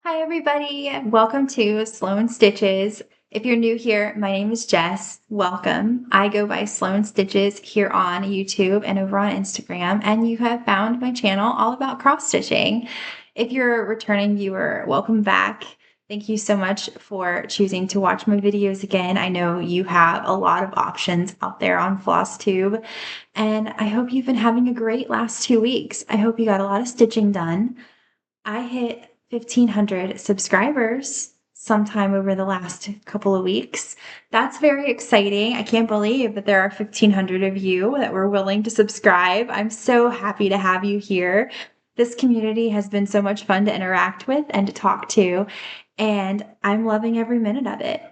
Hi, everybody. Welcome to Slone Stitches. If you're new here, my name is Jess. Welcome. I go by Slone Stitches here on YouTube and over on Instagram, and you have found my channel all about cross stitching. If you're a returning viewer, welcome back. Thank you so much for choosing to watch my videos again. I know you have a lot of options out there on Flosstube, and I hope you've been having a great last 2 weeks. I hope you got a lot of stitching done. I hit 1,500 subscribers sometime over the last couple of weeks. That's very exciting. I can't believe that there are 1,500 of you that were willing to subscribe. I'm so happy to have you here. This community has been so much fun to interact with and to talk to, and I'm loving every minute of it.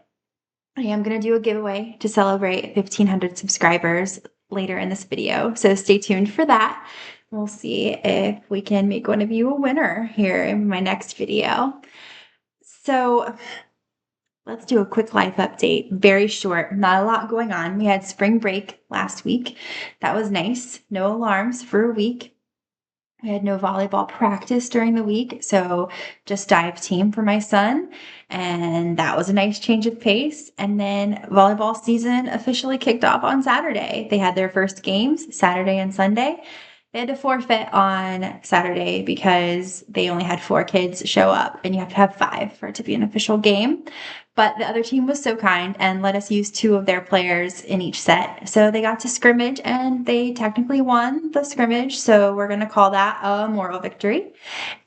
I am going to do a giveaway to celebrate 1,500 subscribers later in this video, so stay tuned for that. We'll see if we can make one of you a winner here in my next video. So let's do a quick life update. Very short, not a lot going on. We had spring break last week. That was nice. No alarms for a week. We had no volleyball practice during the week, so just dive team for my son, and that was a nice change of pace. And then volleyball season officially kicked off on Saturday. They had their first games Saturday and Sunday. They had to forfeit on Saturday because they only had 4 kids show up, and you have to have 5 for it to be an official game. But the other team was so kind and let us use 2 of their players in each set. So they got to scrimmage, and they technically won the scrimmage. So we're going to call that a moral victory.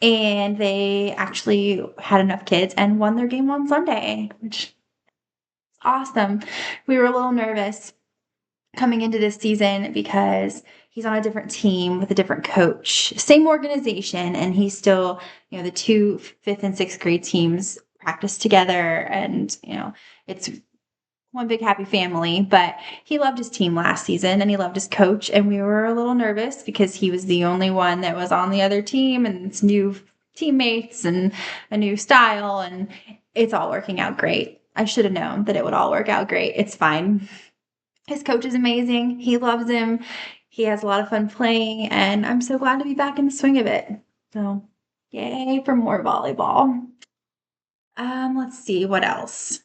And they actually had enough kids and won their game on Sunday, which is awesome. We were a little nervous coming into this season because he's on a different team with a different coach, same organization, and he's still, the 2 5th and 6th grade teams practice together, and it's one big happy family. But he loved his team last season, and he loved his coach, and we were a little nervous because he was the only one that was on the other team, and it's new teammates and a new style, and it's all working out great. I should have known that it would all work out great. It's fine. His coach is amazing. He loves him. He has a lot of fun playing, and I'm so glad to be back in the swing of it. So, yay for more volleyball. Let's see what else.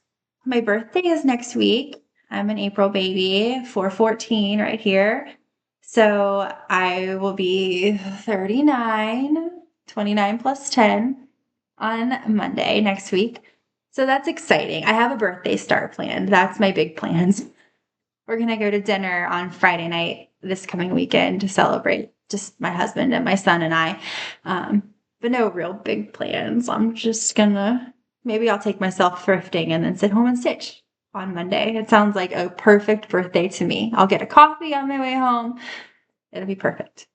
My birthday is next week. I'm an April baby, 4/14 right here. So I will be 39, 29 plus 10 on Monday next week. So that's exciting. I have a birthday star planned. That's my big plans. We're going to go to dinner on Friday night this coming weekend to celebrate, just my husband and my son and I. But no real big plans. I'm just going to, maybe I'll take myself thrifting and then sit home and stitch on Monday. It sounds like a perfect birthday to me. I'll get a coffee on my way home. It'll be perfect.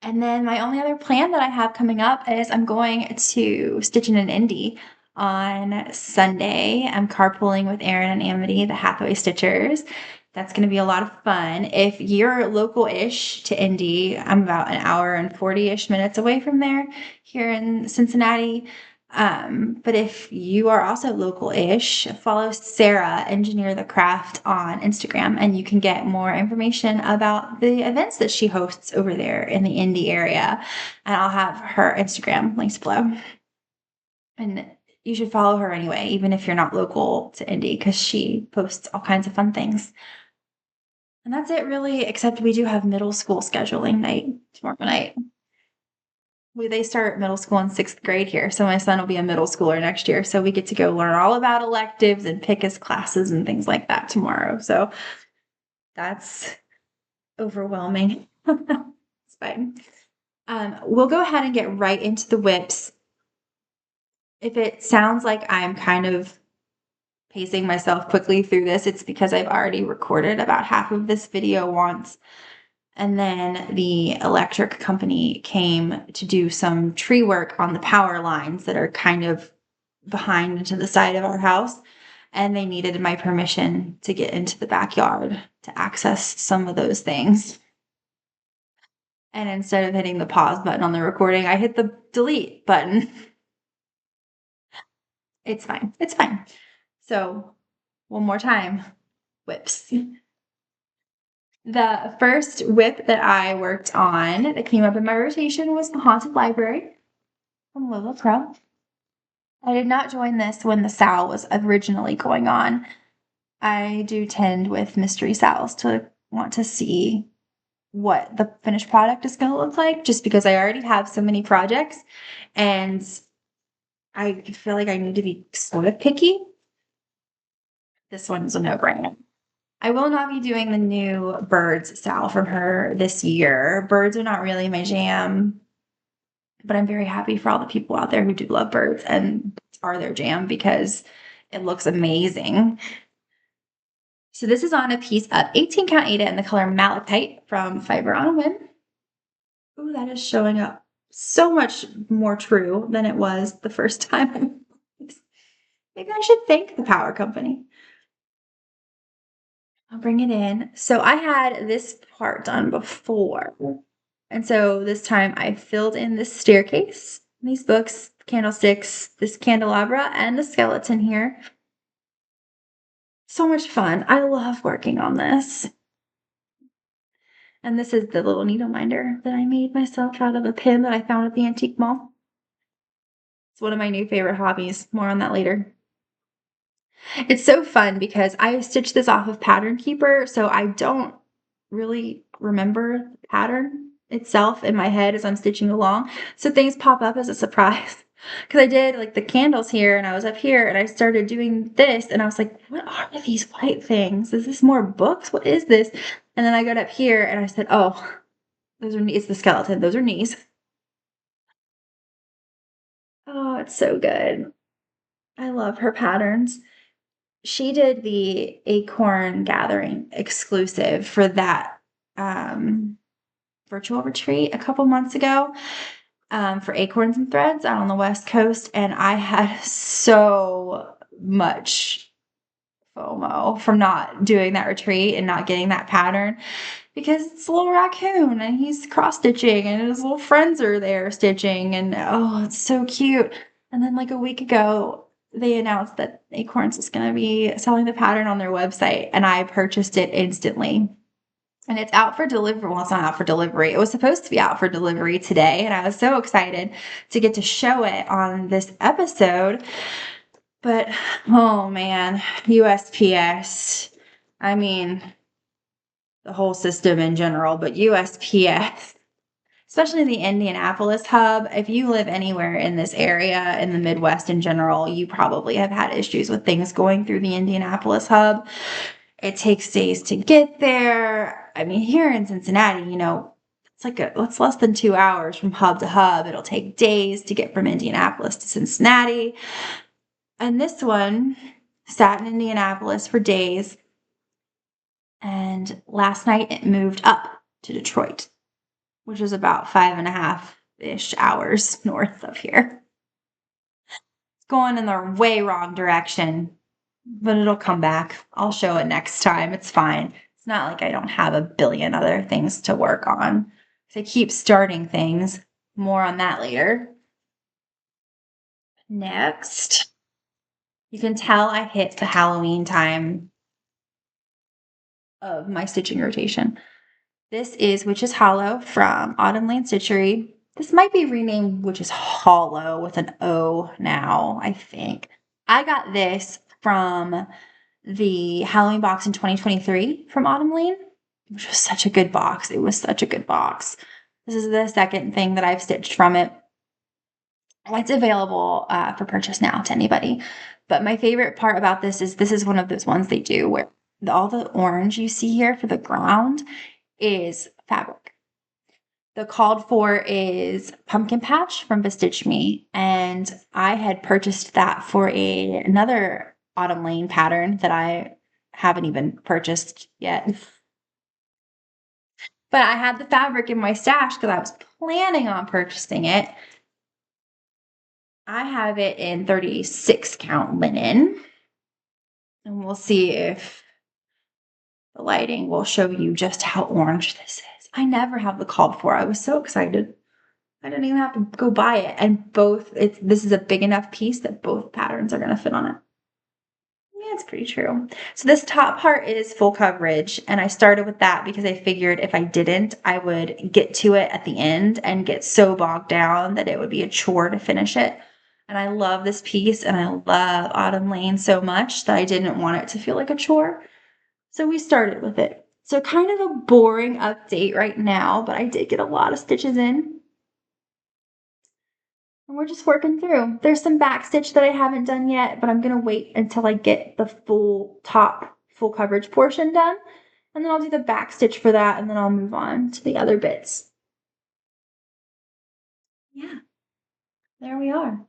And then my only other plan that I have coming up is I'm going to stitch in an indie on Sunday. I'm carpooling with Erin and Amity, the Hathaway Stitchers. That's going to be a lot of fun. If you're local-ish to Indy, I'm about an hour and 40-ish minutes away from there here in Cincinnati. But if you are also local-ish, follow Sarah, Engineer the Craft, on Instagram, and you can get more information about the events that she hosts over there in the Indy area. And I'll have her Instagram links below. And you should follow her anyway, even if you're not local to Indy, because she posts all kinds of fun things. And that's it really, except we do have middle school scheduling night tomorrow night. They start middle school in 6th grade here, so my son will be a middle schooler next year. So we get to go learn all about electives and pick his classes and things like that tomorrow. So that's overwhelming. It's fine. We'll go ahead and get right into the whips. If it sounds like I'm kind of pacing myself quickly through this, it's because I've already recorded about half of this video once. And then the electric company came to do some tree work on the power lines that are kind of behind to the side of our house. And they needed my permission to get into the backyard to access some of those things. And instead of hitting the pause button on the recording, I hit the delete button. It's fine. It's fine. So one more time, whips. The first whip that I worked on that came up in my rotation was the Haunted Library from Lola Pro. I did not join this when the sale was originally going on. I do tend with mystery sales to want to see what the finished product is going to look like, just because I already have so many projects and I feel like I need to be sort of picky. This one's a no-brainer. I will not be doing the new birds style from her this year. Birds are not really my jam, but I'm very happy for all the people out there who do love birds and are their jam because it looks amazing. So this is on a piece of 18 count Aida in the color Malachite from Fiber on a Whim. Ooh, that is showing up so much more true than it was the first time. Maybe I should thank the power company. I'll bring it in. So I had this part done before. And so this time I filled in this staircase, these books, candlesticks, this candelabra, and the skeleton here. So much fun. I love working on this. And this is the little needle minder that I made myself out of a pin that I found at the antique mall. It's one of my new favorite hobbies. More on that later. It's so fun because I stitched this off of Pattern Keeper, so I don't really remember the pattern itself in my head as I'm stitching along. So things pop up as a surprise. Because I did like the candles here and I was up here and I started doing this and I was like, what are these white things? Is this more books? What is this? And then I got up here and I said, oh, it's the skeleton. Those are knees. Oh, it's so good. I love her patterns. She did the Acorn Gathering exclusive for that virtual retreat a couple months ago for Acorns and Threads out on the West Coast. And I had so much FOMO from not doing that retreat and not getting that pattern because it's a little raccoon and he's cross stitching and his little friends are there stitching and oh, it's so cute. And then like a week ago, they announced that Acorns is going to be selling the pattern on their website and I purchased it instantly. And it's out for delivery. Well, it's not out for delivery. It was supposed to be out for delivery today. And I was so excited to get to show it on this episode. But, oh man, USPS. I mean, the whole system in general, but USPS, especially the Indianapolis hub. If you live anywhere in this area, in the Midwest in general, you probably have had issues with things going through the Indianapolis hub. It takes days to get there. I mean, here in Cincinnati, it's less than 2 hours from hub to hub. It'll take days to get from Indianapolis to Cincinnati. And this one sat in Indianapolis for days. And last night it moved up to Detroit, which is about 5.5-ish hours north of here. It's going in the way wrong direction. But it'll come back. I'll show it next time. It's fine. It's not like I don't have a billion other things to work on. So I keep starting things. More on that later. Next, you can tell I hit the Halloween time of my stitching rotation. This is Witch's Hollow from Autumn Lane Stitchery. This might be renamed Witch's Hollow with an O now, I think. I got this from the Halloween box in 2023 from Autumn Lane, which was such a good box. It was such a good box. This is the second thing that I've stitched from it. It's available for purchase now to anybody. But my favorite part about this is one of those ones they do where all the orange you see here for the ground is fabric. The called for is Pumpkin Patch from Bestitch Me, and I had purchased that for another Autumn Lane pattern that I haven't even purchased yet. But I had the fabric in my stash because I was planning on purchasing it. I have it in 36 count linen, and we'll see if the lighting will show you just how orange this is. I never have the called for. I was so excited. I didn't even have to go buy it. And this is a big enough piece that both patterns are going to fit on it. Yeah, it's pretty true. So this top part is full coverage. And I started with that because I figured if I didn't, I would get to it at the end and get so bogged down that it would be a chore to finish it. And I love this piece, and I love Autumn Lane so much that I didn't want it to feel like a chore. So we started with it. So kind of a boring update right now, but I did get a lot of stitches in. And we're just working through. There's some back stitch that I haven't done yet, but I'm going to wait until I get the full coverage portion done. And then I'll do the back stitch for that, and then I'll move on to the other bits. Yeah, there we are.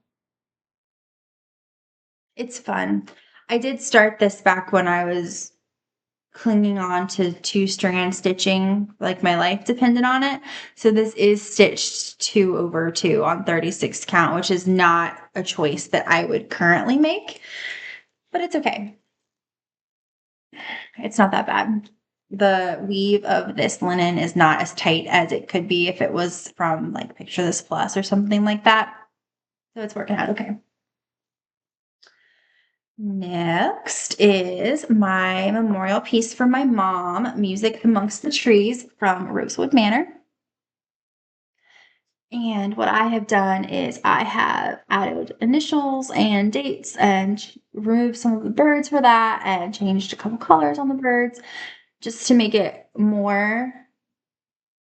It's fun. I did start this back when I was clinging on to 2-strand stitching, like my life depended on it. So this is stitched 2/2 on 36 count, which is not a choice that I would currently make, but it's okay. It's not that bad. The weave of this linen is not as tight as it could be if it was from like Picture This Plus or something like that. So it's working out okay. Next is my memorial piece for my mom, Music Amongst the Trees from Rosewood Manor. And what I have done is I have added initials and dates and removed some of the birds for that and changed a couple colors on the birds just to make it more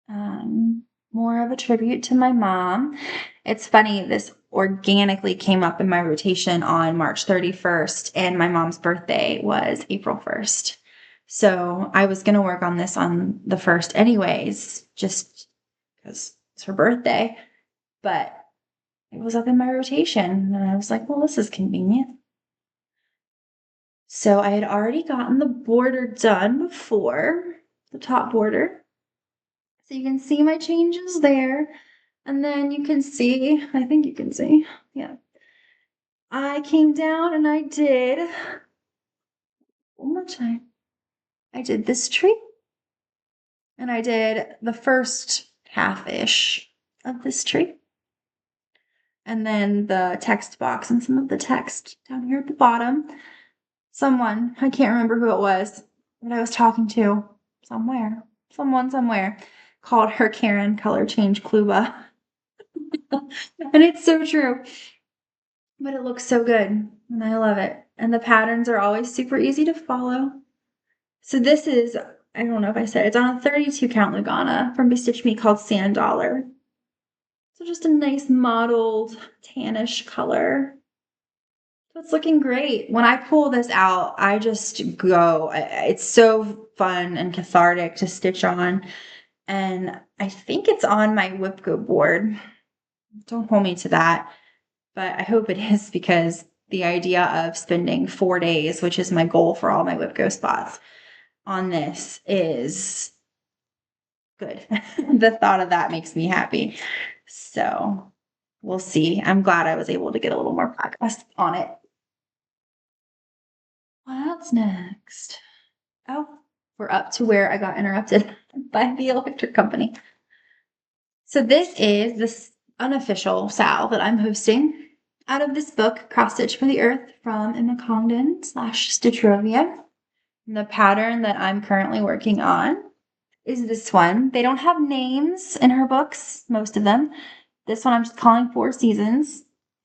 of a tribute to my mom. It's funny, this organically came up in my rotation on March 31st, and my mom's birthday was April 1st. So I was going to work on this on the 1st anyways, just because it's her birthday, but it was up in my rotation, and I was like, well, this is convenient. So I had already gotten the border done before, the top border. So you can see my changes there. And then you can see, I think you can see, yeah. I came down and I did, one more time, I did this tree. And I did the first half-ish of this tree. And then the text box and some of the text down here at the bottom. Someone, I can't remember who it was, that I was talking to someone somewhere, called her Karen color change Kluba. And it's so true. But it looks so good, and I love it. And the patterns are always super easy to follow. So this is, I don't know if I said, it's on a 32 count Lugana from Bestitch Me called Sand Dollar. So just a nice mottled tannish color. So it's looking great. When I pull this out, I just go. It's so fun and cathartic to stitch on. And I think it's on my Whipco board. Don't hold me to that, but I hope it is, because the idea of spending 4 days, which is my goal for all my Whipco spots, on this is good. The thought of that makes me happy. So we'll see. I'm glad I was able to get a little more progress on it. What's next? Oh, we're up to where I got interrupted by the electric company. So this is this unofficial sal that I'm hosting out of this book, Cross Stitch for the Earth from Emma Congdon / Stitchrovia. The pattern that I'm currently working on is this one. They don't have names in her books, most of them. This one I'm just calling 4 seasons.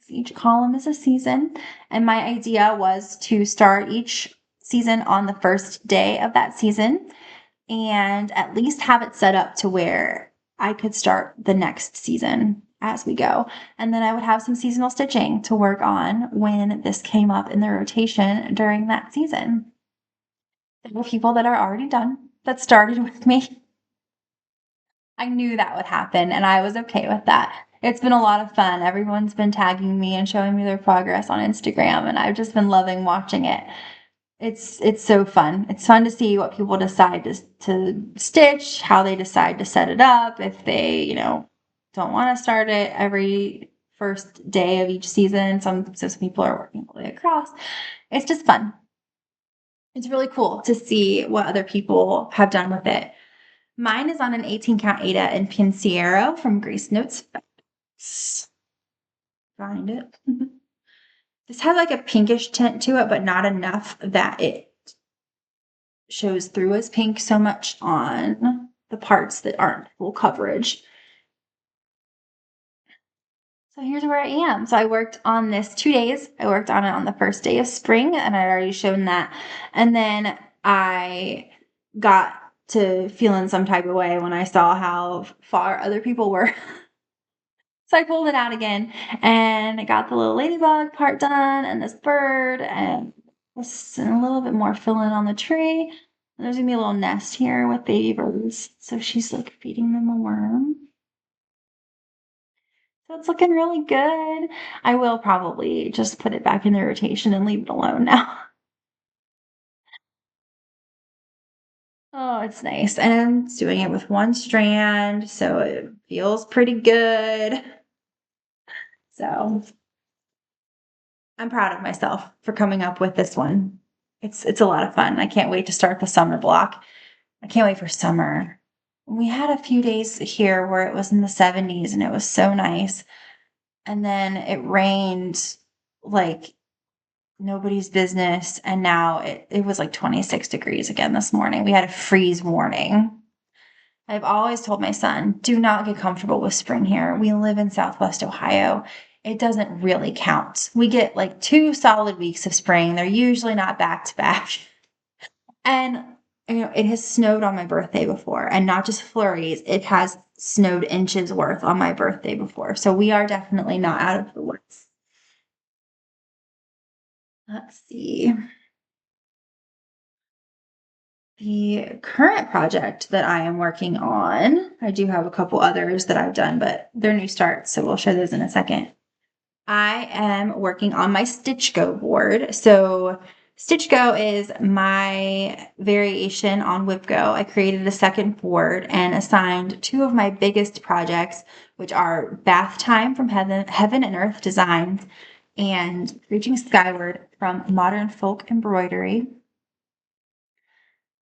Each column is a season. And my idea was to start each season on the first day of that season and at least have it set up to where I could start the next season as we go. And then I would have some seasonal stitching to work on when this came up in the rotation during that season. There were people that are already done that started with me. I knew that would happen, and I was okay with that. It's been a lot of fun. Everyone's been tagging me and showing me their progress on Instagram, and I've just been loving watching it. It's so fun. It's fun to see what people decide to stitch, how they decide to set it up, if they, don't want to start it every first day of each season. Some people are working all the way across. It's just fun. It's really cool to see what other people have done with it. Mine is on an 18 count Ada in Pinciero from Grace Notes. Find it. This has like a pinkish tint to it, but not enough that it shows through as pink so much on the parts that aren't full coverage. So here's where I am. So I worked on this 2 days. I worked on it on the first day of spring, and I'd already shown that. And then I got to feeling some type of way when I saw how far other people were. So I pulled it out again, and I got the little ladybug part done, and this bird, and a little bit more filling on the tree. And there's gonna be a little nest here with baby birds. So she's like feeding them a worm. So it's looking really good. I will probably just put it back in the rotation and leave it alone now. Oh, it's nice. And it's doing it with one strand, so it feels pretty good. So I'm proud of myself for coming up with this one. It's a lot of fun. I can't wait to start the summer block. I can't wait for summer. We had a few days here where it was in the 70s and it was so nice. And then it rained like nobody's business. And now it was like 26 degrees again this morning. We had a freeze warning. I've always told my son, do not get comfortable with spring here. We live in Southwest Ohio. It doesn't really count. We get like 2 solid weeks of spring. They're usually not back to back. And it has snowed on my birthday before, and not just flurries. It has snowed inches worth on my birthday before. So we are definitely not out of the woods. Let's see. The current project that I am working on, I do have a couple others that I've done, but they're new starts, so we'll show those in a second. I am working on my Stitch Go board. So Stitch Go is my variation on Whip Go. I created a second board and assigned 2 of my biggest projects, which are Bath Time from Heaven and Earth Designs and Reaching Skyward from Modern Folk Embroidery.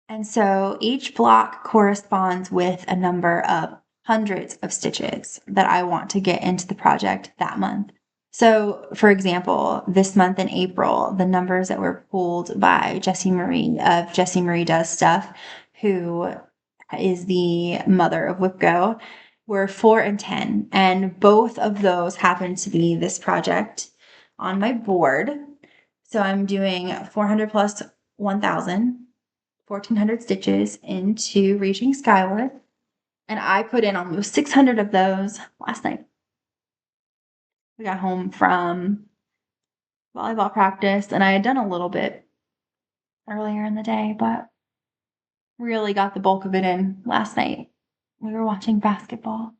And so each block corresponds with a number of hundreds of stitches that I want to get into the project that month. So, for example, this month in April, the numbers that were pulled by Jessie Marie of Jessie Marie Does Stuff, who is the mother of Whip Go, were 4 and 10. And both of those happen to be this project on my board. So I'm doing 400 plus 1,000. 1,400 stitches into Reaching Skyward, and I put in almost 600 of those last night. We got home from volleyball practice, and I had done a little bit earlier in the day, but really got the bulk of it in last night. We were watching basketball.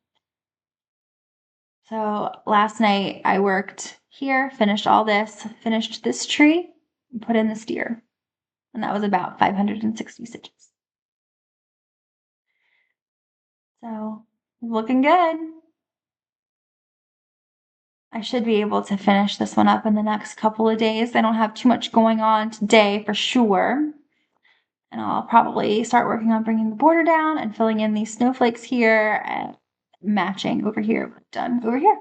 So last night I worked here, finished all this, finished this tree, and put in this deer, and that was about 560 stitches. So looking good. I should be able to finish this one up in the next couple of days. I don't have too much going on today for sure. And I'll probably start working on bringing the border down and filling in these snowflakes here and matching over here. Done over here.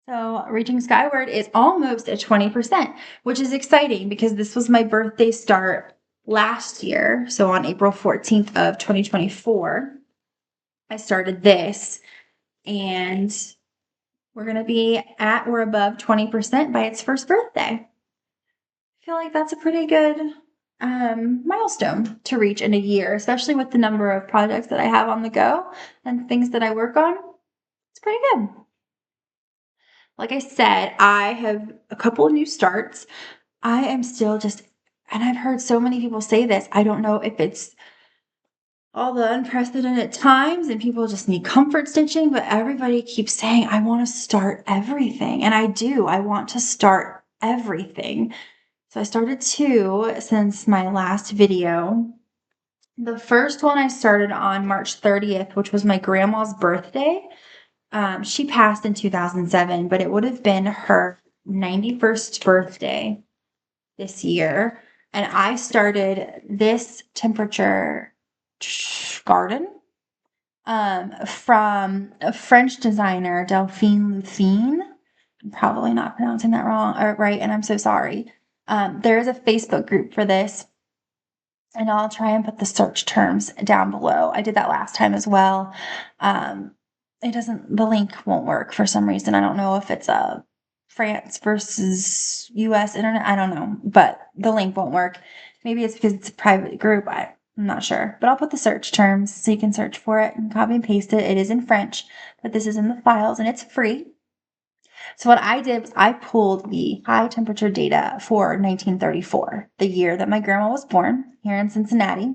So Reaching Skyward is almost at 20%, which is exciting because this was my birthday start last year. So on April 14th of 2024, I started this, and we're going to be at or above 20% by its first birthday. I feel like that's a pretty good milestone to reach in a year, especially with the number of projects that I have on the go and things that I work on. It's pretty good. Like I said, I have a couple of new starts. I am still just, and I've heard so many people say this, I don't know if it's all the unprecedented times and people just need comfort stitching, but everybody keeps saying, I want to start everything. And I do. I want to start everything. So I started 2 since my last video. The first one I started on March 30th, which was my grandma's birthday. She passed in 2007, but it would have been her 91st birthday this year. And I started this temperature garden from a French designer, Delphine Lufine. I'm probably not pronouncing that wrong or right, and I'm so sorry. There is a Facebook group for this, and I'll try and put the search terms down below. I did that last time as well. the link won't work for some reason. I don't know if it's a France versus US internet. I don't know, but the link won't work. Maybe it's because it's a private group. I'm not sure, but I'll put the search terms so you can search for it and copy and paste it. It is in French, but this is in the files and it's free. So what I did was I pulled the high temperature data for 1934, the year that my grandma was born here in Cincinnati.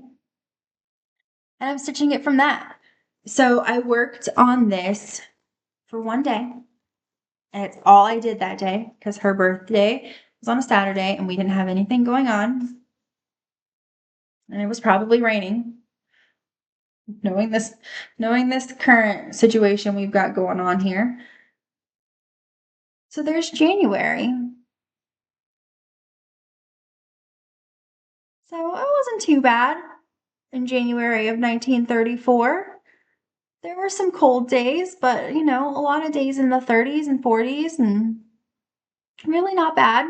And I'm stitching it from that. So I worked on this for one day. And it's all I did that day because her birthday was on a Saturday and we didn't have anything going on. And it was probably raining. Knowing this current situation we've got going on here. So there's January. So it wasn't too bad in January of 1934. There were some cold days, but a lot of days in the 30s and 40s and really not bad.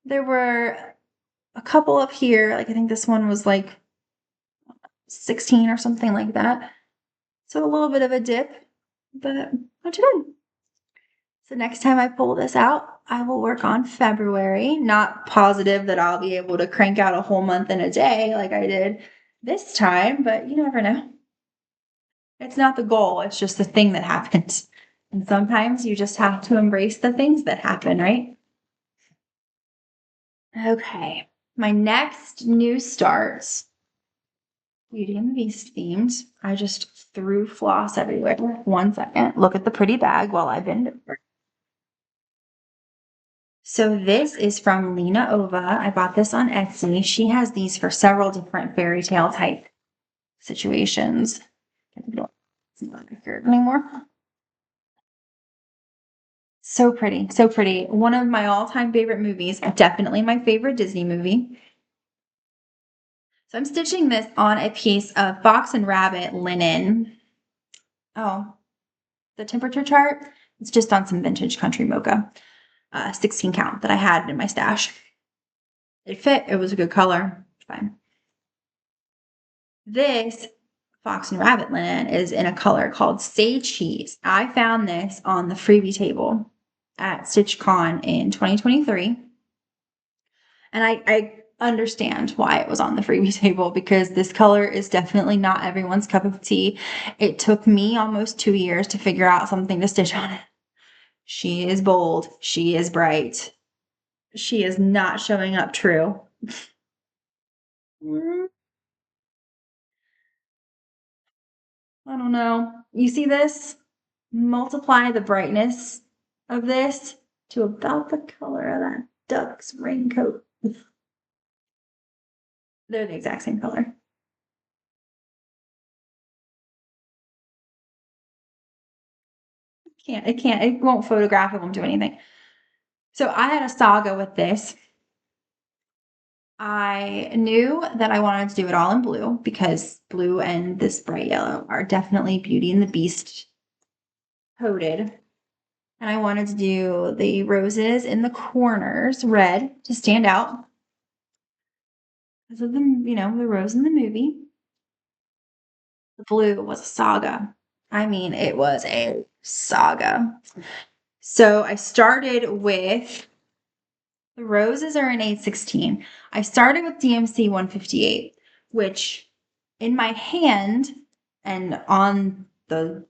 There were a couple up here, like I think this one was like 16 or something like that. So a little bit of a dip, but not too bad. So next time I pull this out, I will work on February. Not positive that I'll be able to crank out a whole month in a day like I did this time, but you never know. It's not the goal, it's just the thing that happens. And sometimes you just have to embrace the things that happen, right? Okay, my next new start, Beauty and the Beast themed. I just threw floss everywhere. 1 second. Look at the pretty bag while I bend over. So this is from Lena Ova. I bought this on Etsy. She has these for several different fairy tale type situations. It's not accurate anymore. So pretty, so pretty. One of my all-time favorite movies, definitely my favorite Disney movie. So I'm stitching this on a piece of Fox and Rabbit linen. Oh, the temperature chart, it's just on some vintage country mocha, 16 count that I had in my stash. It fit, it was a good color, fine. This Fox and Rabbit linen is in a color called Sage Cheese. I found this on the freebie table at StitchCon in 2023. And I understand why it was on the freebie table because this color is definitely not everyone's cup of tea. It took me almost 2 years to figure out something to stitch on it. She is bold. She is bright. She is not showing up true. I don't know. You see this? Multiply the brightness of this to about the color of that duck's raincoat. They're the exact same color. It won't photograph, it won't do anything. So I had a saga with this. I knew that I wanted to do it all in blue because blue and this bright yellow are definitely Beauty and the Beast coated. And I wanted to do the roses in the corners red to stand out because of the, the rose in the movie. The blue was a saga. I mean, it was a saga. So I started with the roses are in 816. I started with DMC 158, which in my hand and on the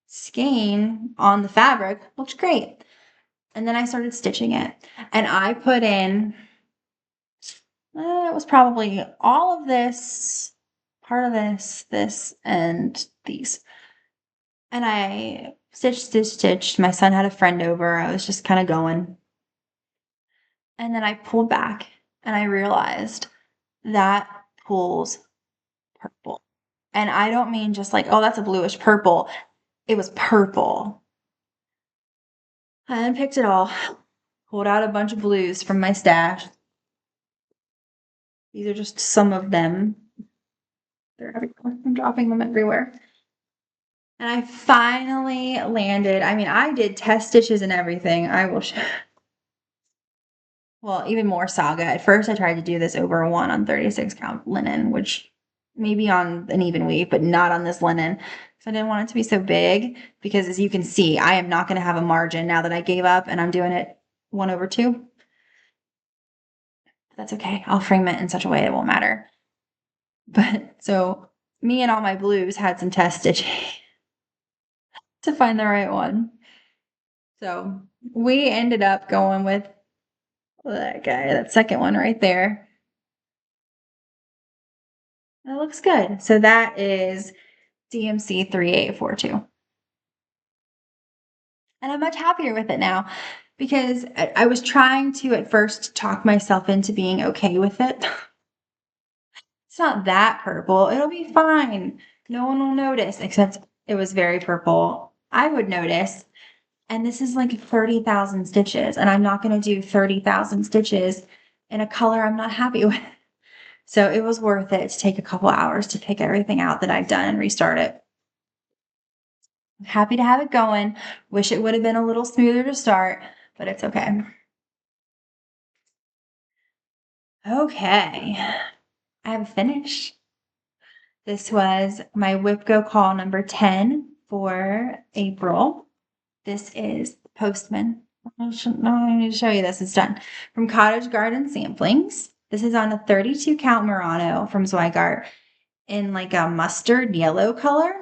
skein on the fabric looked great. And then I started stitching it and I put in, it was probably all of this, part of this, and these. And I stitched. My son had a friend over. I was just kind of going. And then I pulled back and I realized that pulls purple. And I don't mean just like, oh, that's a bluish purple. It was purple. I unpicked it all, pulled out a bunch of blues from my stash. These are just some of them. They're everywhere. I'm dropping them everywhere. And I finally landed. I mean, I did test stitches and everything. I will show. Well, even more saga. At first, I tried to do this over 1 on 36 count linen, which maybe on an even weave, but not on this linen. I didn't want it to be so big because, as you can see, I am not going to have a margin now that I gave up and I'm doing it 1/2. That's okay. I'll frame it in such a way it won't matter. But so me and all my blues had some test stitching to find the right one. So we ended up going with that guy, that second one right there. That looks good. So that is DMC 3842. And I'm much happier with it now because I was trying to at first talk myself into being okay with it. It's not that purple. It'll be fine. No one will notice, except it was very purple. I would notice. And this is like 30,000 stitches, and I'm not going to do 30,000 stitches in a color I'm not happy with. So it was worth it to take a couple hours to pick everything out that I've done and restart it. I'm happy to have it going. Wish it would have been a little smoother to start, but it's okay. Okay, I have finished. This was my Whip Go call number 10 for April. This is Postman. I need to show you this. It's done. From Cottage Garden Samplings. This is on a 32 count Murano from Zweigart in like a mustard yellow color.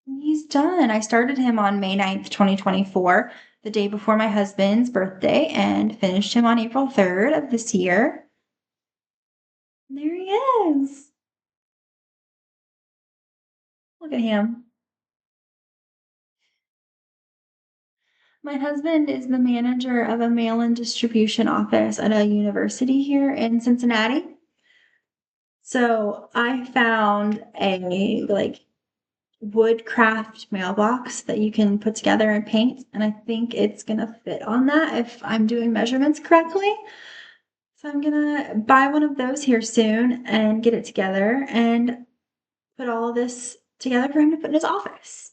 He's done. I started him on May 9th, 2024, the day before my husband's birthday, and finished him on April 3rd of this year. And there he is. Look at him. My husband is the manager of a mail-in distribution office at a university here in Cincinnati. So I found a like woodcraft mailbox that you can put together and paint, and I think it's gonna fit on that if I'm doing measurements correctly. So I'm gonna buy one of those here soon and get it together and put all this together for him to put in his office.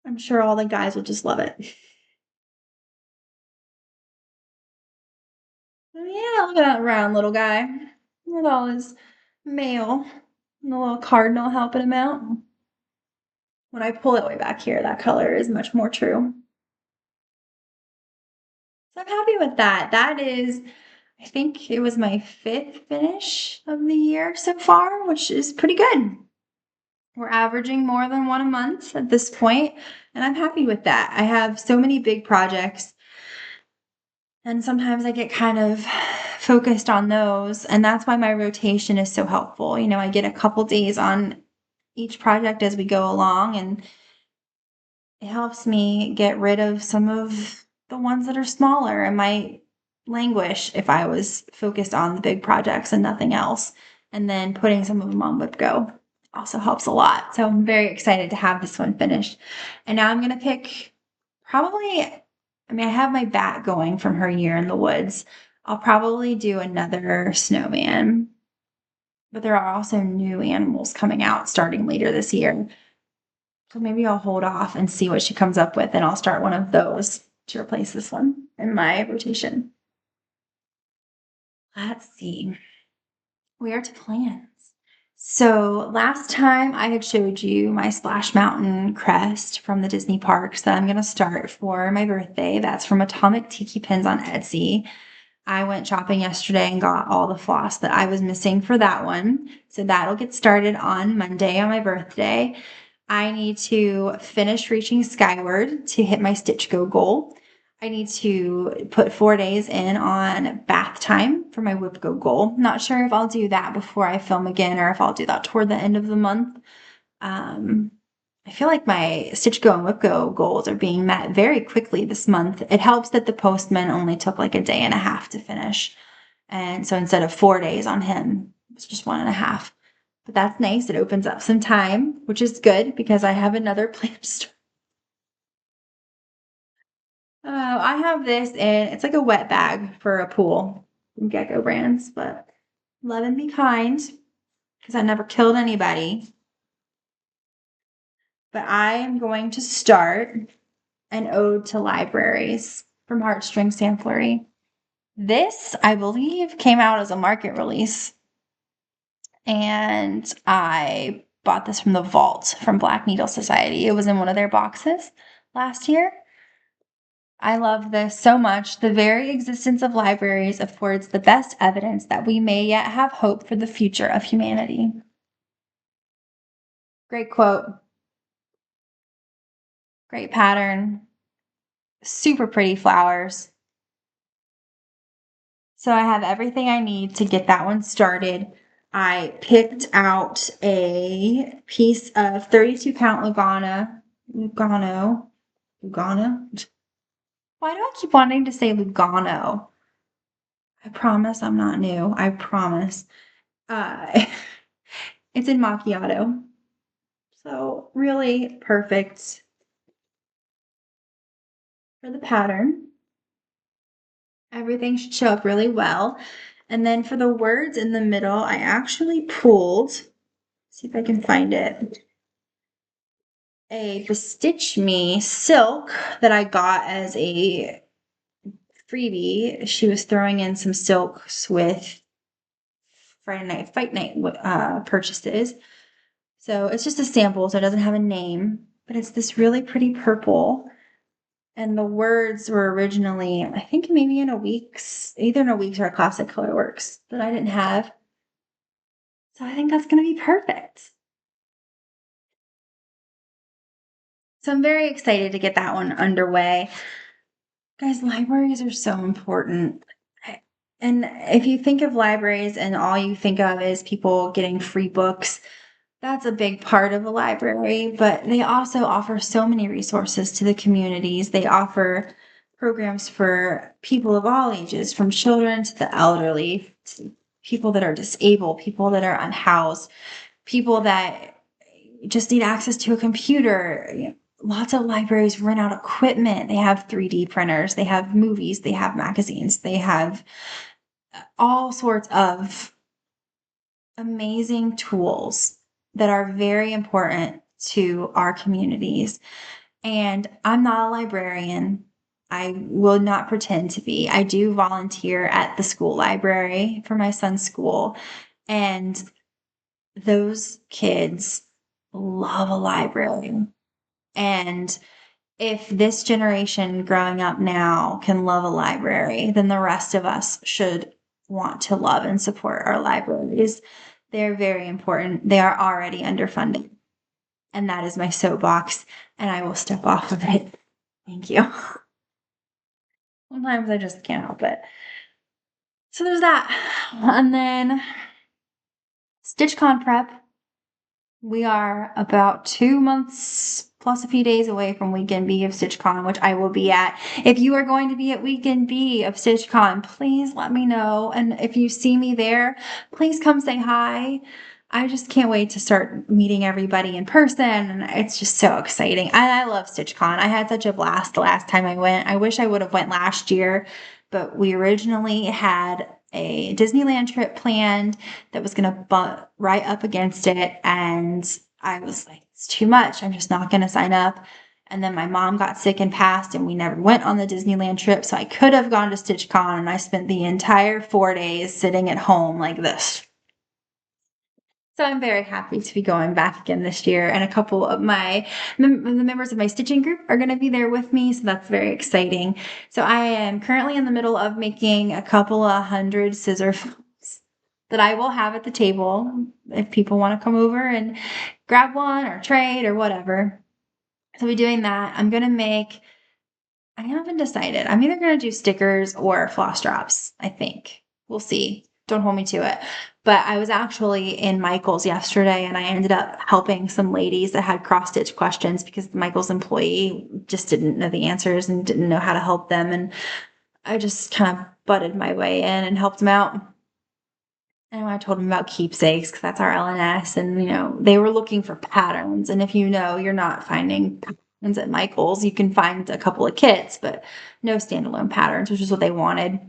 I'm sure all the guys will just love it. Oh, yeah, look at that round little guy with all his mail and the little cardinal helping him out. When I pull it way back here, that color is much more true. So I'm happy with that. That is, I think it was my 5th finish of the year so far, which is pretty good. We're averaging more than one a month at this point, and I'm happy with that. I have so many big projects, and sometimes I get kind of focused on those, and that's why my rotation is so helpful. You know, I get a couple days on each project as we go along, and it helps me get rid of some of the ones that are smaller and might languish if I was focused on the big projects and nothing else. And then putting some of them on Whip Go also helps a lot. So I'm very excited to have this one finished. And now I'm going to pick probably, I have my bat going from her year in the woods. I'll probably do another snowman, but there are also new animals coming out starting later this year. So maybe I'll hold off and see what she comes up with, and I'll start one of those to replace this one in my rotation. Let's see. We are to plans. So last time I had showed you my Splash Mountain crest from the Disney parks that I'm going to start for my birthday. That's from Atomic Tiki Pins on Etsy. I went shopping yesterday and got all the floss that I was missing for that one. So that'll get started on Monday on my birthday. I need to finish reaching skyward to hit my Stitch Go goal. I need to put 4 days in on bath time for my Whip Go goal. Not sure if I'll do that before I film again or if I'll do that toward the end of the month. I feel like my Stitch Go and Whip Go goals are being met very quickly this month. It helps that the Postman only took like a day and a half to finish. And so instead of 4 days on him, it's just 1.5. But that's nice. It opens up some time, which is good because I have another plan to start. I have this in, it's like a wet bag for a pool from Gecko Brands, but love and be kind because I never killed anybody. But I am going to start an ode to libraries from Heartstring Samplery. This, I believe, came out as a market release, and I bought this from the vault from Black Needle Society. It was in one of their boxes last year. I love this so much. The very existence of libraries affords the best evidence that we may yet have hope for the future of humanity. Great quote. Great pattern. Super pretty flowers. So I have everything I need to get that one started. I picked out a piece of 32 count Lugano. Why do I keep wanting to say Lugano? I promise I'm not new. I promise. It's in macchiato. So really perfect for the pattern. Everything should show up really well. And then for the words in the middle, I actually pulled, see if I can find it, a Bestitch Me silk that I got as a freebie. She was throwing in some silks with Friday Night Fight Night purchases. So it's just a sample, so it doesn't have a name, but it's this really pretty purple. And the words were originally, I think maybe in a Weeks, either in a Weeks or a Classic Color Works that I didn't have. So I think that's going to be perfect. So I'm very excited to get that one underway. Guys, libraries are so important. And if you think of libraries and all you think of is people getting free books, that's a big part of a library, but they also offer so many resources to the communities. They offer programs for people of all ages, from children to the elderly, to people that are disabled, people that are unhoused, people that just need access to a computer. Lots of libraries rent out equipment. They have 3D printers, they have movies, they have magazines, they have all sorts of amazing tools that are very important to our communities. And I'm not a librarian. I will not pretend to be. I do volunteer at the school library for my son's school. And those kids love a library. And if this generation growing up now can love a library, then the rest of us should want to love and support our libraries. They're very important. They are already underfunded. And that is my soapbox, and I will step off of it. Thank you. Sometimes I just can't help it. So there's that. And then StitchCon prep. We are about 2 months plus a few days away from Weekend B of StitchCon, which I will be at. If you are going to be at Weekend B of StitchCon, please let me know. And if you see me there, please come say hi. I just can't wait to start meeting everybody in person, and it's just so exciting. I love StitchCon. I had such a blast the last time I went. I wish I would have went last year, but we originally had a Disneyland trip planned that was going to butt right up against it, and I was like, it's too much. I'm just not going to sign up. And then my mom got sick and passed, and we never went on the Disneyland trip, so I could have gone to StitchCon, and I spent the entire 4 days sitting at home like this. So I'm very happy to be going back again this year, and a couple of the members of my stitching group are going to be there with me, so that's very exciting. So I am currently in the middle of making a couple of 100 scissor films that I will have at the table if people want to come over and grab one or trade or whatever. So we're doing that. I haven't decided. I'm either going to do stickers or floss drops, I think. We'll see. Don't hold me to it. But I was actually in Michael's yesterday, and I ended up helping some ladies that had cross-stitch questions because the Michael's employee just didn't know the answers and didn't know how to help them. And I just kind of butted my way in and helped them out. And I told them about keepsakes because that's our LNS. And, they were looking for patterns. And if you're not finding patterns at Michael's, you can find a couple of kits, but no standalone patterns, which is what they wanted.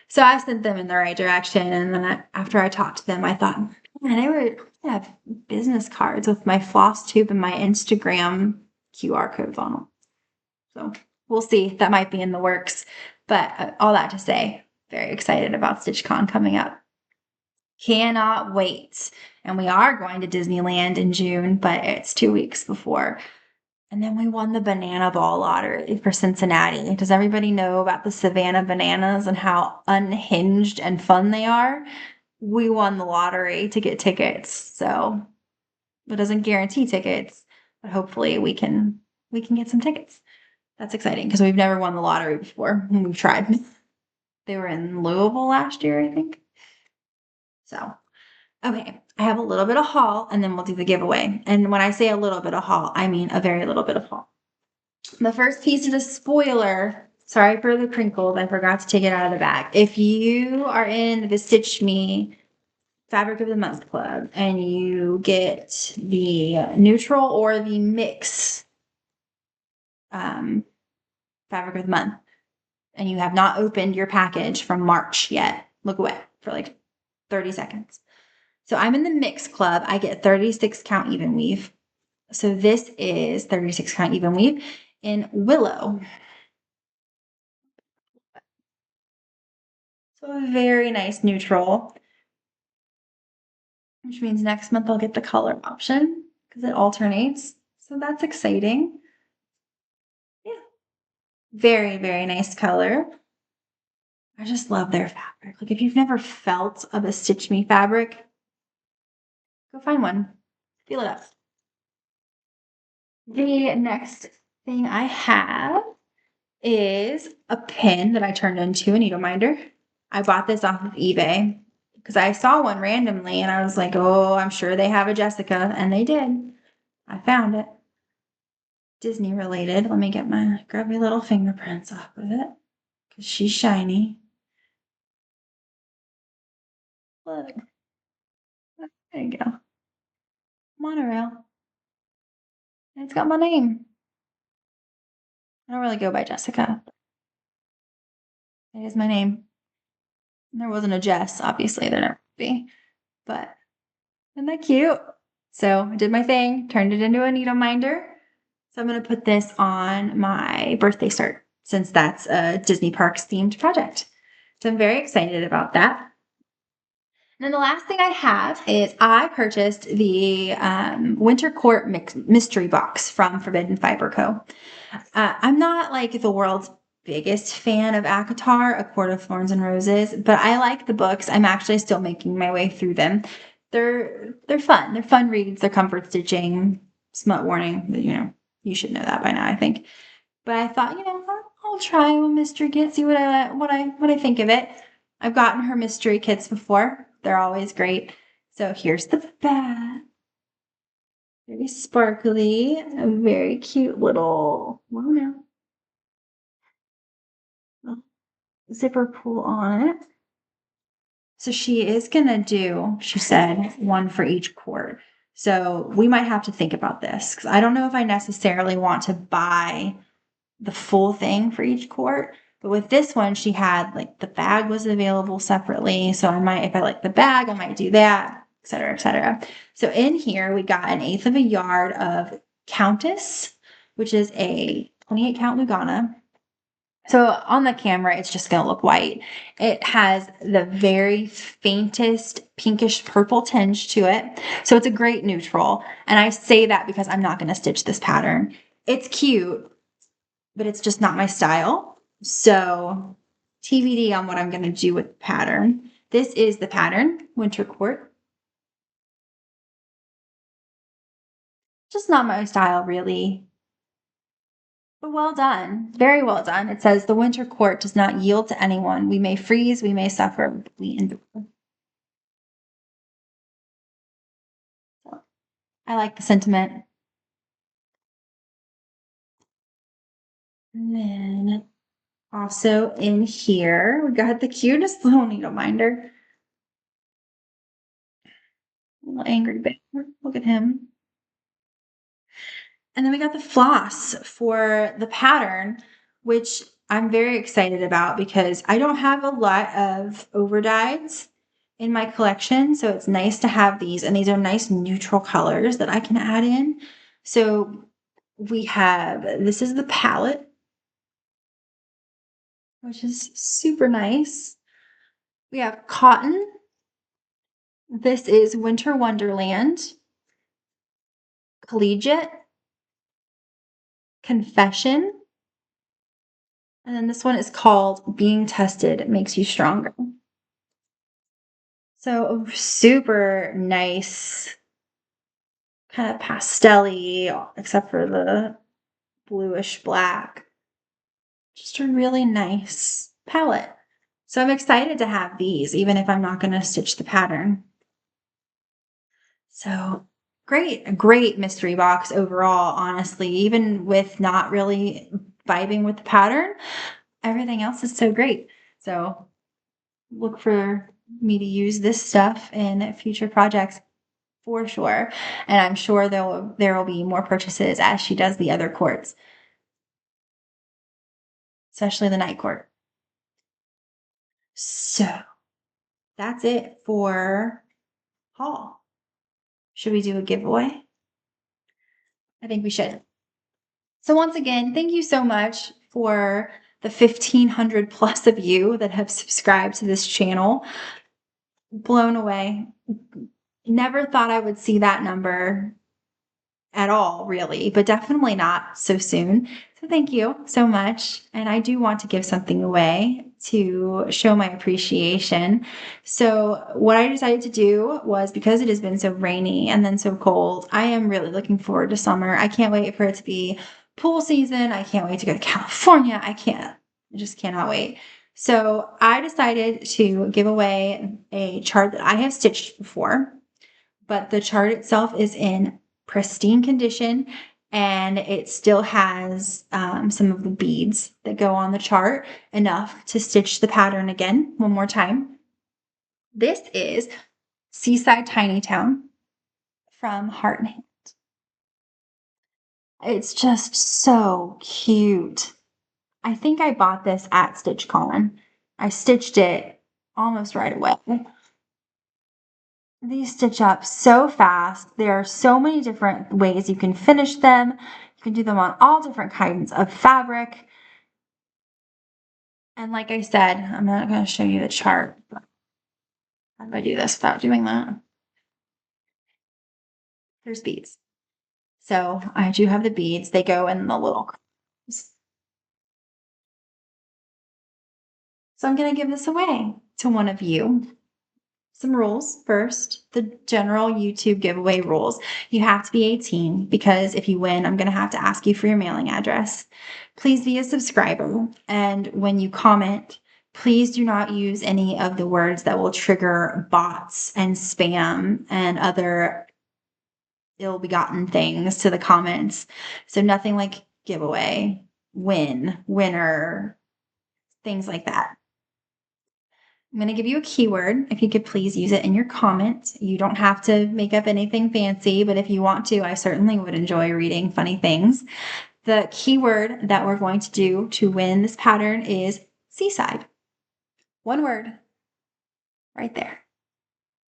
So I sent them in the right direction, and then after I talked to them, I thought, man, they have business cards with my Flosstube and my Instagram QR codes on them. So we'll see. That might be in the works. But all that to say, very excited about StitchCon coming up. Cannot wait. And we are going to Disneyland in June, but it's 2 weeks before. And then we won the banana ball lottery for Cincinnati. Does everybody know about the Savannah bananas and how unhinged and fun they are? We won the lottery to get tickets. So it doesn't guarantee tickets, but hopefully we can get some tickets. That's exciting because we've never won the lottery before. We've tried. They were in Louisville last year, I think. So, okay, I have a little bit of haul and then we'll do the giveaway. And when I say a little bit of haul, I mean a very little bit of haul. The first piece of the spoiler, sorry for the crinkles, I forgot to take it out of the bag. If you are in the Stitch Me Fabric of the Month Club and you get the neutral or the mix Fabric of the Month, and you have not opened your package from March yet, look away for like 30 seconds. So I'm in the mix club. I get 36 count even weave. So this is 36 count even weave in Willow. So a very nice neutral, which means next month I'll get the color option because it alternates. So that's exciting. Yeah. Very, very nice color. I just love their fabric. Like if you've never felt of a Stitch Me fabric, go find one. Feel it up. The next thing I have is a pin that I turned into a needle minder. I bought this off of eBay because I saw one randomly and I was like, oh, I'm sure they have a Jessica. And they did. I found it. Disney related. Let me get my grubby little fingerprints off of it because she's shiny. Look. There you go. Monorail. And it's got my name. I don't really go by Jessica. It is my name. There wasn't a Jess, obviously. There never would be. But isn't that cute? So I did my thing, turned it into a needle minder. So I'm going to put this on my birthday cert since that's a Disney Parks themed project. So I'm very excited about that. And then the last thing I have is I purchased the Winter Court mystery box from Forbidden Fiber Co. I'm not like the world's biggest fan of ACOTAR, A Court of Thorns and Roses, but I like the books. I'm actually still making my way through them. They're fun. They're fun reads. They're comfort stitching. Smut warning. You should know that by now, I think. But I thought, I'll try when Mystery Kit, see what I think of it. I've gotten her mystery kits before. They're always great. So here's the back. Very sparkly, a very cute little, zipper pull on it. So she is going to do, she said, one for each quart. So we might have to think about this because I don't know if I necessarily want to buy the full thing for each quart. But with this one, she had like the bag was available separately. So if I like the bag, I might do that, et cetera, et cetera. So in here, we got 1/8 of a yard of Countess, which is a 28 count Lugana. So on the camera, it's just going to look white. It has the very faintest pinkish purple tinge to it. So it's a great neutral. And I say that because I'm not going to stitch this pattern. It's cute, but it's just not my style. So TBD on what I'm going to do with the pattern. This is the pattern, Winter Court. Just not my style, really. But well done. Very well done. It says the Winter Court does not yield to anyone. We may freeze, we may suffer, but we endure. So, I like the sentiment. And then also in here, we got the cutest little needle minder. Little angry bear. Look at him. And then we got the floss for the pattern, which I'm very excited about because I don't have a lot of overdyes in my collection. So it's nice to have these, and these are nice neutral colors that I can add in. So this is the palette, which is super nice. We have cotton, This is Winter Wonderland, Collegiate, Confession, and then this one is called Being Tested Makes You Stronger. So super nice, kind of pastel-y, except for the bluish black. Just a really nice palette. So I'm excited to have these, even if I'm not going to stitch the pattern. So great, a great mystery box overall, honestly, even with not really vibing with the pattern, everything else is so great. So look for me to use this stuff in future projects for sure. And I'm sure there will be more purchases as she does the other quartz, especially the night court. So that's it for haul. Should we do a giveaway? I think we should. So once again, thank you so much for the 1,500 plus of you that have subscribed to this channel. Blown away. Never thought I would see that number at all, really, but definitely not so soon. So thank you so much. And I do want to give something away to show my appreciation. So what I decided to do was, because it has been so rainy and then so cold, I am really looking forward to summer. I can't wait for it to be pool season. I can't wait to go to California. I just cannot wait. So I decided to give away a chart that I have stitched before, but the chart itself is in pristine condition, and it still has some of the beads that go on the chart, enough to stitch the pattern again one more time. This is Seaside Tiny Town from Heart and Hand. It's just so cute. I think I bought this at StitchCon. I stitched it almost right away. These stitch up so fast. There are so many different ways you can finish them. You can do them on all different kinds of fabric. And like I said, I'm not going to show you the chart. But how do I do this without doing that? There's beads. So I do have the beads. They go in the little crowns. So I'm going to give this away to one of you. Some rules first, the general YouTube giveaway rules. You have to be 18, because if you win, I'm going to have to ask you for your mailing address. Please be a subscriber. And when you comment, please do not use any of the words that will trigger bots and spam and other ill-begotten things to the comments. So nothing like giveaway, win, winner, things like that. I'm going to give you a keyword. If you could please use it in your comments. You don't have to make up anything fancy, but if you want to, I certainly would enjoy reading funny things. The keyword that we're going to do to win this pattern is seaside. One word right there.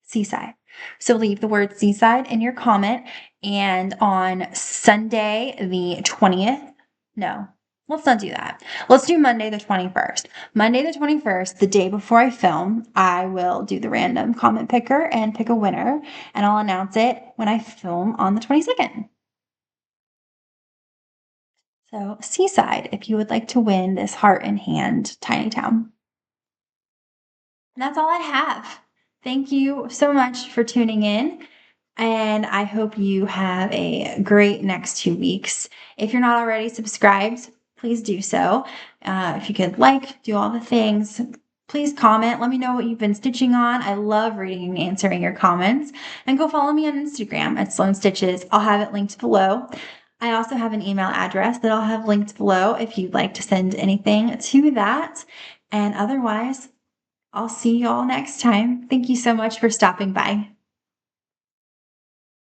Seaside. So leave the word seaside in your comment. And on Sunday, the 20th, no, let's not do that. Let's do Monday the 21st. Monday the 21st, the day before I film, I will do the random comment picker and pick a winner, and I'll announce it when I film on the 22nd. So seaside, if you would like to win this Heart and Hand Tiny Town. And that's all I have. Thank you so much for tuning in. And I hope you have a great next 2 weeks. If you're not already subscribed, please do so. If you could do all the things, please comment. Let me know what you've been stitching on. I love reading and answering your comments. And go follow me on Instagram at Slone Stitches. I'll have it linked below. I also have an email address that I'll have linked below if you'd like to send anything to that. And otherwise, I'll see you all next time. Thank you so much for stopping by.